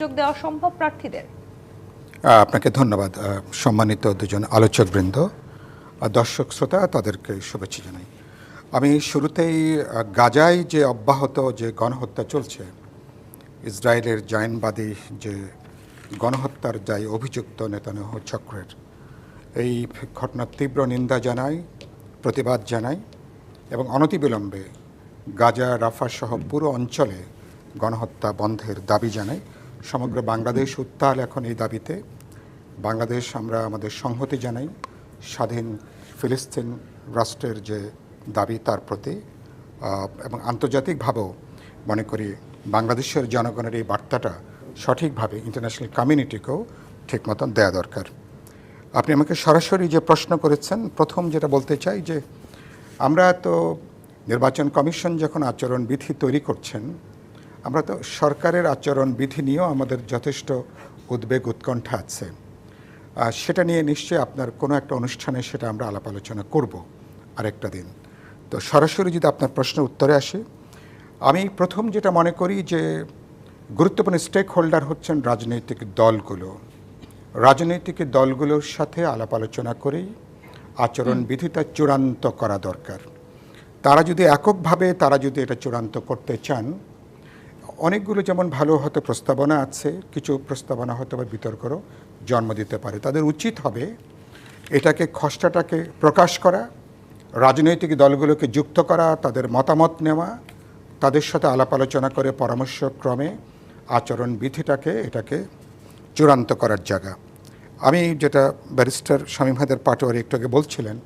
যোগ দেওয়া সম্ভব প্রার্থীদের? আপনাকে ধন্যবাদ। সম্মানিত দুজন আলোচকবৃন্দ, দর্শক শ্রোতা, তাদেরকে শুভেচ্ছা জানাই। আমি শুরুতেই গাজায় যে অব্যাহত যে গণহত্যা চলছে, ইসরায়েলের জায়নবাদী যে গণহত্যার দায় অভিযুক্ত নেতানিয়াহু চক্রের, এই ঘটনার তীব্র নিন্দা জানাই, প্রতিবাদ জানাই এবং অনতিবিলম্বে গাজা, রাফা সহ পুরো অঞ্চলে গণহত্যা বন্ধের দাবি জানাই। সমগ্র বাংলাদেশ উত্তাল এখন এই দাবিতে। বাংলাদেশ আমরা আমাদের সংহতি জানাই স্বাধীন ফিলিস্তিন রাষ্ট্রের যে দাবি তার প্রতি, এবং আন্তর্জাতিকভাবেও মনে করি বাংলাদেশের জনগণের এই বার্তাটা সঠিকভাবে ইন্টারন্যাশনাল কমিউনিটিকেও ঠিক মতন দেওয়া দরকার। আপনি আমাকে সরাসরি যে প্রশ্ন করেছেন, প্রথম যেটা বলতে চাই যে আমরা তো নির্বাচন কমিশন যখন আচরণবিধি তৈরি করছেন, আমরা তো সরকারের আচরণবিধি নিয়েও আমাদের যথেষ্ট উদ্বেগ উৎকণ্ঠা আছে। সেটা নিয়ে নিশ্চয়ই আপনার কোনো একটা অনুষ্ঠানে সেটা আমরা আলাপ আলোচনা করব আরেকটা দিন। তো সরাসরি যদি আপনার প্রশ্নের উত্তরে আসে, আমি প্রথম যেটা মনে করি যে গুরুত্বপূর্ণ স্টেক হোল্ডার হচ্ছেন রাজনৈতিক দলগুলো। রাজনৈতিক দলগুলোর সাথে আলাপ আলোচনা করেই আচরণবিধিটা চূড়ান্ত করা দরকার। তারা যদি এককভাবে এটা চূড়ান্ত করতে চান, অনেকগুলো যেমন ভালো হয়তো প্রস্তাবনা আছে, কিছু প্রস্তাবনা হয়তো বা বিতর্কেরও জন্ম দিতে পারে। তাদের উচিত হবে এটাকে খসড়াটাকে প্রকাশ করা, রাজনৈতিক দলগুলোকে যুক্ত করা, তাদের মতামত নেওয়া, তাদের সাথে আলাপ আলোচনা করে পরামর্শক্রমে এটাকে চূড়ান্ত করার জায়গা। আমি যেটা ব্যারিস্টার শামীম হায়দার পাটোয়ারি একটু আগে বলছিলেন,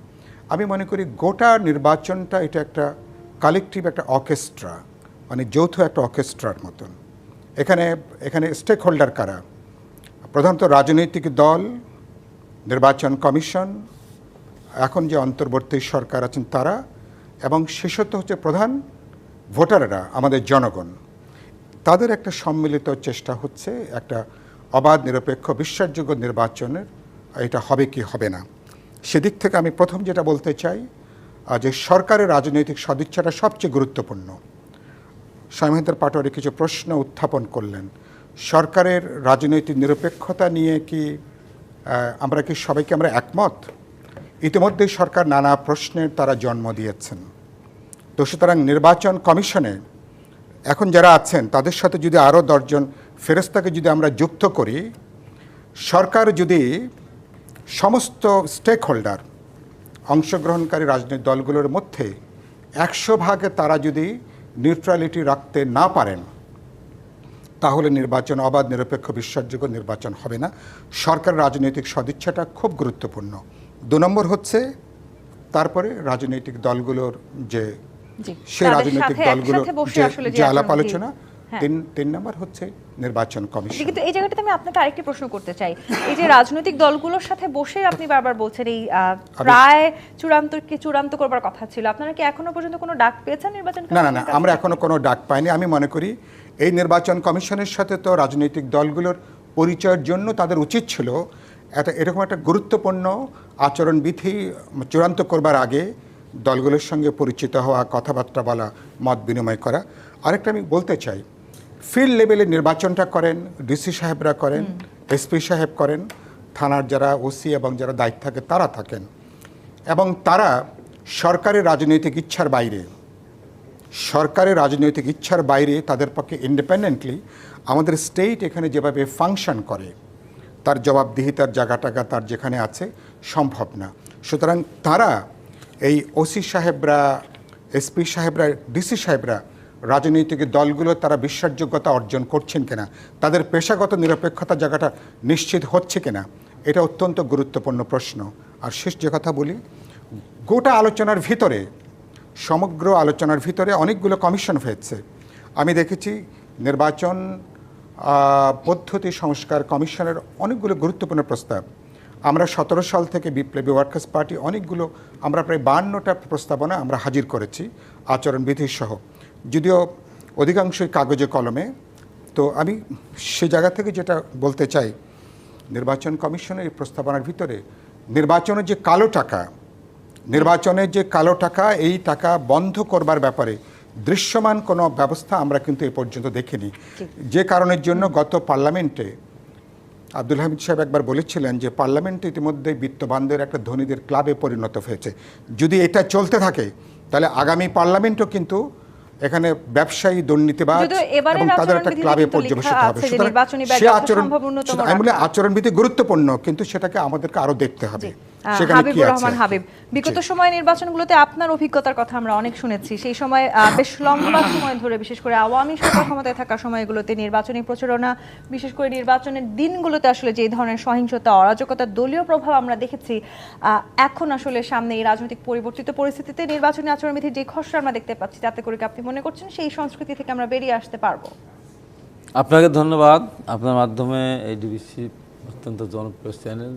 আমি মনে করি গোটা নির্বাচনটা এটা একটা কালেকটিভ একটা অর্কেস্ট্রা, মানে যৌথ একটা অর্কেস্ট্রার মতন। এখানে স্টেক হোল্ডার কারা? প্রধানত রাজনৈতিক দল, নির্বাচন কমিশন, এখন যে অন্তর্বর্তী সরকার আছেন তারা, এবং শেষত হচ্ছে প্রধান ভোটাররা, আমাদের জনগণ। তাদের একটা সম্মিলিত চেষ্টা হচ্ছে একটা অবাধ, নিরপেক্ষ, বিশ্বাসযোগ্য নির্বাচনের এটা হবে কি হবে না। সেদিক থেকে আমি প্রথম যেটা বলতে চাই যে সরকারের রাজনৈতিক সদিচ্ছাটা সবচেয়ে গুরুত্বপূর্ণ। শামীম হায়দার পাটোয়ারি কিছু প্রশ্ন উত্থাপন করলেন। সরকারের রাজনৈতিক নিরপেক্ষতা নিয়ে কি সবাইকে আমরা একমত? ইতিমধ্যেই সরকার নানা প্রশ্নের তারা জন্ম দিয়েছেন। তো সুতরাং নির্বাচন কমিশনে এখন যারা আছেন তাদের সাথে যদি আরও 10 জন ফেরেস্তাকে যদি আমরা যুক্ত করি, সরকার যদি সমস্ত স্টেক হোল্ডার, অংশগ্রহণকারী রাজনৈতিক দলগুলোর মধ্যে 100% তারা যদি নিউট্রালিটি রাখতে না পারেন, তাহলে নির্বাচন অবাধ, নিরপেক্ষ, বিশ্বাসযোগ্য নির্বাচন হবে না। সরকার রাজনৈতিক সদিচ্ছাটা খুব গুরুত্বপূর্ণ। 2 নম্বর হচ্ছে তারপরে রাজনৈতিক দলগুলোর যে সেই রাজনৈতিক দলগুলো যে আলাপ আলোচনা, 3 নম্বর হচ্ছে নির্বাচন কমিশন। কিন্তু এই জায়গাটাতে আমি আপনাকে আরেকটি প্রশ্ন করতে চাই। এই যে রাজনৈতিক দলগুলোর সাথে বসে আপনি বারবার বলছেন এই প্রায় চূড়ান্ত করবার কথা ছিল, আপনারা কি এখনো পর্যন্ত কোনো ডাক পেয়েছেন নির্বাচন কমিশন? না, আমরা এখনো কোনো ডাক পাইনি। আমি মনে করি এই নির্বাচন কমিশনের সাথে তো রাজনৈতিক দলগুলোর পরিচয়ের জন্য তাদের উচিত ছিল এরকম একটা গুরুত্বপূর্ণ আচরণবিধি চূড়ান্ত করবার আগে দলগুলোর সঙ্গে পরিচিত হওয়া, কথাবার্তা বলা, মত বিনিময় করা। আরেকটা আমি বলতে চাই, ফিল্ড লেভেলে নির্বাচনটা করেন ডিসি সাহেবরা করেন, এসপি সাহেব করেন, থানার যারা ওসি এবং যারা দায়িত্ব থাকে তারা থাকেন, এবং তারা সরকারের রাজনৈতিক ইচ্ছার বাইরে তাদের পক্ষে ইন্ডিপেন্ডেন্টলি আমাদের স্টেট এখানে যেভাবে ফাংশন করে তার জবাবদিহিতার জায়গাটাকা তার যেখানে আছে সম্ভব না। সুতরাং তারা এই ওসি সাহেবরা, এসপি সাহেবরা, ডিসি সাহেবরা রাজনৈতিক দলগুলো তারা বিশ্বাসযোগ্যতা অর্জন করছেন কিনা, তাদের পেশাগত নিরপেক্ষতা জায়গাটা নিশ্চিত হচ্ছে কিনা, এটা অত্যন্ত গুরুত্বপূর্ণ প্রশ্ন। আর শেষ যে কথা বলি, গোটা আলোচনার ভিতরে, সমগ্র আলোচনার ভিতরে অনেকগুলো কমিশন হয়েছে। আমি দেখেছি নির্বাচন পদ্ধতি সংস্কার কমিশনের অনেকগুলো গুরুত্বপূর্ণ প্রস্তাব। আমরা 17 সাল থেকে বিপ্লবী ওয়ার্কার্স পার্টি আমরা প্রায় 52টা প্রস্তাবনা আমরা হাজির করেছি আচরণবিধি সহ, যদিও অধিকাংশই কাগজে কলমে। তো আমি সে জায়গা থেকে যেটা বলতে চাই, নির্বাচন কমিশনের এই প্রস্তাবনার ভিতরে নির্বাচনের যে কালো টাকা, এই টাকা বন্ধ করবার ব্যাপারে দৃশ্যমান কোনো ব্যবস্থা আমরা কিন্তু এ পর্যন্ত দেখিনি, যে কারণের জন্য গত পার্লামেন্টে আব্দুল হামিদ সাহেব একবার বলেছিলেন যে পার্লামেন্ট ইতিমধ্যে বিত্তবানদের একটা ধনীদের ক্লাবে পরিণত হয়েছে। যদি এটা চলতে থাকে তাহলে আগামী পার্লামেন্টও কিন্তু এখানে ব্যবসায়ী, দুর্নীতিবাজ এবং তাদের একটা ক্লাবে পর্যবেসিত হবে। আমি বলি আচরণবিধি গুরুত্বপূর্ণ, কিন্তু সেটাকে আমাদেরকে আরো দেখতে হবে। হাবিবুর রহমান হাবিব, বিগত সময় নির্বাচনগুলোতে আপনার অভিজ্ঞতার কথা আমরা অনেক শুনেছি। সেই সময় বেশ লম্বা সময় ধরে, বিশেষ করে আওয়ামী সরকার ক্ষমতায় থাকা সময়গুলোতে নির্বাচনী প্রচারণা, বিশেষ করে নির্বাচনের দিনগুলোতে আসলে যে ধরনের সহিংসতা, অরাজকতা, দলীয় প্রভাব আমরা দেখেছি, এখন আসলে সামনে এই রাজনৈতিক পরিবর্তিত পরিস্থিতিতে নির্বাচনী আচরণবিধির যে খসড়া আমরা দেখতে পাচ্ছি, তাতে করে কি আপনি মনে করছেন সেই সংস্কৃতি থেকে আমরা বেরিয়ে আসতে পারবো? আপনাকে ধন্যবাদ। আপনার মাধ্যমে এই ডিবিসি অত্যন্ত জনপ্রিয় চ্যানেল,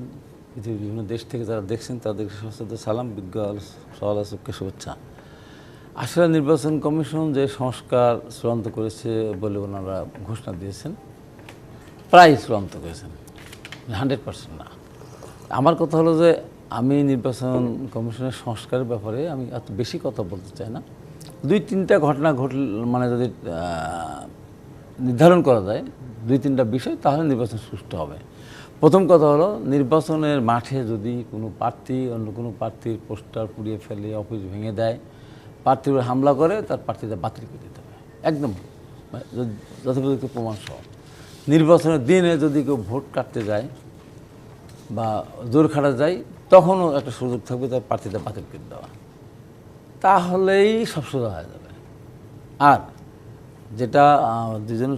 পৃথিবীর বিভিন্ন দেশ থেকে যারা দেখছেন তাদেরকে সশ্রদ্ধ সালাম, বিজ্ঞ সমালোচককে শুভেচ্ছা। আসলে নির্বাচন কমিশন যে সংস্কার চূড়ান্ত করেছে বলে ওনারা ঘোষণা দিয়েছেন, প্রায় চূড়ান্ত করেছেন, 100% না। আমার কথা হলো যে আমি নির্বাচন কমিশনের সংস্কারের ব্যাপারে আমি এত বেশি কথা বলতে চাই না। 2-3টা ঘটনা ঘটল, মানে যদি নির্ধারণ করা যায় 2-3টা বিষয়, তাহলে নির্বাচন সুষ্ঠু হবে। প্রথম কথা হলো, নির্বাচনের মাঠে যদি কোনো প্রার্থী অন্য কোনো প্রার্থীর পোস্টার পুড়িয়ে ফেলে, অফিস ভেঙে দেয়, প্রার্থীর উপর হামলা করে, তার প্রার্থীটা বাতিল করে দিতে হবে একদম, যথোপযুক্ত প্রমাণ সহ। নির্বাচনের দিনে যদি কেউ ভোট কাটতে যায় বা জোর খাটা যায়, তখনও একটা সুযোগ থাকবে তার প্রার্থীটা বাতিল করে দেওয়া, তাহলেই সব সোজা হয়ে যাবে। আর যেটা দুজন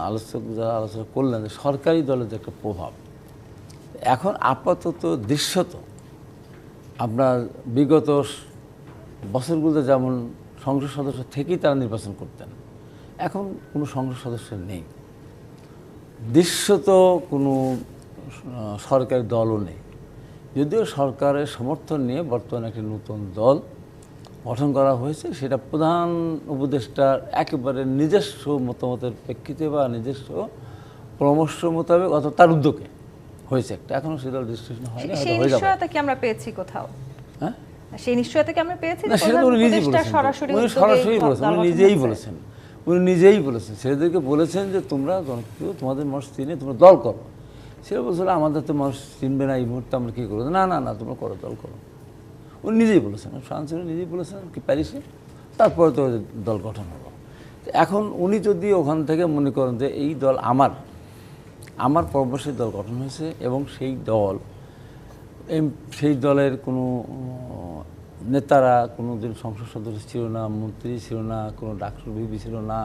আলোচক যারা আলোচনা করলেন, সরকারি দলের যে একটা প্রভাব, এখন আপাতত দৃশ্যত আপনার বিগত বছরগুলোতে যেমন সংসদ সদস্য থেকেই তারা নির্বাচন করতেন, এখন কোনো সংসদ সদস্য নেই, দৃশ্যত কোনো সরকারি দলও নেই। যদিও সরকারের সমর্থন নিয়ে বর্তমানে একটি নতুন দল গঠন করা হয়েছে, সেটা প্রধান উপদেষ্টার একেবারে নিজস্ব মতামতের প্রেক্ষিতে বা নিজস্ব পরামর্শ মোতাবেক অথবা তার উদ্যোগে হয়েছে একটা, এখনো সেই দল রেজিস্ট্রেশন হয়নি, হয়তো হয়ে যাবে। সেই নিশ্চয়তা কি আমরা পেয়েছি কোথাও? হ্যাঁ, সেই নিশ্চয়তা কি আমরা পেয়েছি? না, সেটা উনি নিজেই বলেছেন, উনি সরাসরি বলেছেন, উনি নিজেই বলেছেন, উনি নিজেই বলেছেন, ছেলেদেরকে বলেছেন যে তোমরা জনপ্রিয়, তোমাদের মানুষ চিনে, তোমরা দল করো। সেটা বলছিল আমাদের তো মানুষ চিনবে না, এই মুহূর্তে আমরা কী করবো? না না না, তোমরা করো, দল করো। উনি নিজেই বলেছেন, ফ্রান্স উনি নিজেই বলেছেন কি প্যারিসে, তারপরে তো দল গঠন হলো। এখন উনি যদি ওখান থেকে মনে করেন যে এই দল আমার পরামর্শে দল গঠন হয়েছে এবং সেই দলের কোনো নেতারা কোনো দিন সংসদ সদস্য ছিল না, মন্ত্রী ছিল না, কোনো ডাক্তার বিবি ছিল না,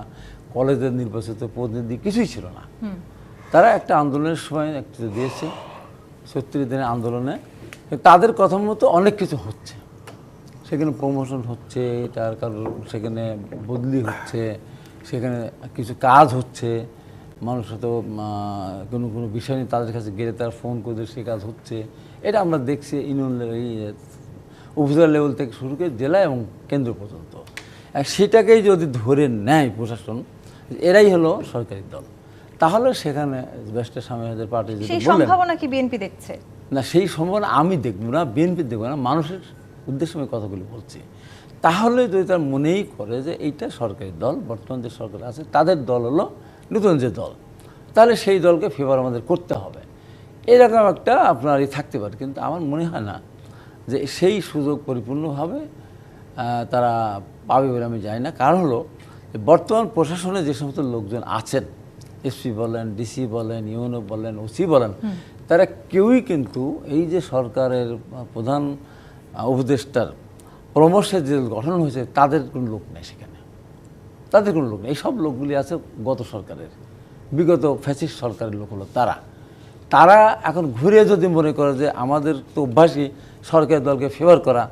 কলেজের নির্বাচিত প্রতিনিধি কিছুই ছিল না, তারা একটা আন্দোলনের সময় একটা দিয়েছে 36 দিনের আন্দোলনে, তাদের কথা মতো অনেক কিছু হচ্ছে, সেখানে প্রমোশন হচ্ছে, তার কারণ সেখানে বদলি হচ্ছে, সেখানে কিছু কাজ হচ্ছে, মানুষ হয়তো কোনো কোনো বিষয় নিয়ে তাদের কাছে গেলে তারা ফোন করে সে কাজ হচ্ছে। এটা আমরা দেখছি ইউনিয়ন উপজেলা লেভেল থেকে শুরু করে জেলা এবং কেন্দ্র পর্যন্ত। সেটাকেই যদি ধরে নেয় প্রশাসন, এরাই হলো সরকারি দল, তাহলে সেখানে ব্যারিস্টার শামীম ওয়াহিদের পার্টি যদি সেই সম্ভাবনা কি বিএনপি দেখছে? না, সেই সম্ভাবনা আমি দেখব না, বিএনপি দেখব না, মানুষের উদ্দেশ্যে আমি কথাগুলি বলছি। তাহলে যদি তার মনেই করে যে এইটা সরকারি দল, বর্তমান যে সরকার আছে তাদের দল হলো নতুন যে দল, তাহলে সেই দলকে ফেভার আমাদের করতে হবে, এরকম একটা আপনার থাকতে পারে। কিন্তু আমার মনে হয় না যে সেই সুযোগ পরিপূর্ণভাবে তারা পাবে বলে আমি জানি না। কারণ হলো বর্তমান প্রশাসনে যে সমস্ত লোকজন আছেন, এসপি বলেন, ডিসি বলেন, ইউএনও বলেন, ওসি বলেন, তারা কেউই কিন্তু এই যে সরকারের প্রধান উপদেষ্টার পরামর্শে যে গঠন হয়েছে তাদের কোনো লোক নেই সেখানে, তাদের কোনো লোক নেই। এই সব লোকগুলি আছে গত সরকারের, বিগত ফ্যাসিস্ট সরকারের লোক হলো তারা এখন ঘুরে যদি মনে করে যে আমাদের তো অভ্যাসই সরকারি দলকে ফেভার করা,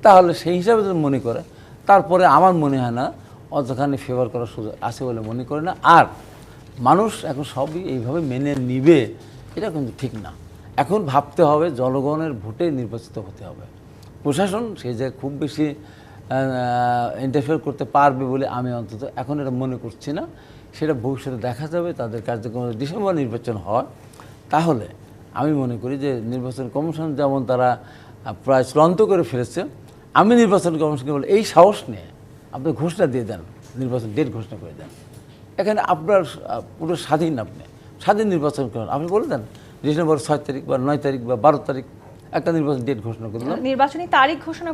তাহলে সেই হিসাবে যদি মনে করে, তারপরে আমার মনে হয় না অতখানি ফেভার করার সুযোগ আছে বলে মনে করে না। আর মানুষ এখন সবই এইভাবে মেনে নিবে এটা কিন্তু ঠিক না। এখন ভাবতে হবে জনগণের ভোটে নির্বাচিত হতে হবে। প্রশাসন সেই যে খুব বেশি ইন্টারফেয়ার করতে পারবে বলে আমি অন্তত এখন এটা মনে করছি না। সেটা ভবিষ্যতে দেখা যাবে। তাদের কার্যক্রম ডিসেম্বর নির্বাচন হয়, তাহলে আমি মনে করি যে নির্বাচন কমিশন যেমন তারা প্রায় চূড়ান্ত করে ফেলেছে, আমি নির্বাচন কমিশনকে বলে এই সাহস নিয়ে আপনি ঘোষণা দিয়ে দেন, নির্বাচন ডেট ঘোষণা করে দেন। এখানে আপনার পুরো স্বাধীন, আপনি স্বাধীন নির্বাচন করেন। আপনি বলে দেন ডিসেম্বর 6 তারিখ বা 9 তারিখ বা 12 তারিখ একটা নির্বাচন ডেট ঘোষণা করে দিলাম। নির্বাচনী তারিখ ঘোষণা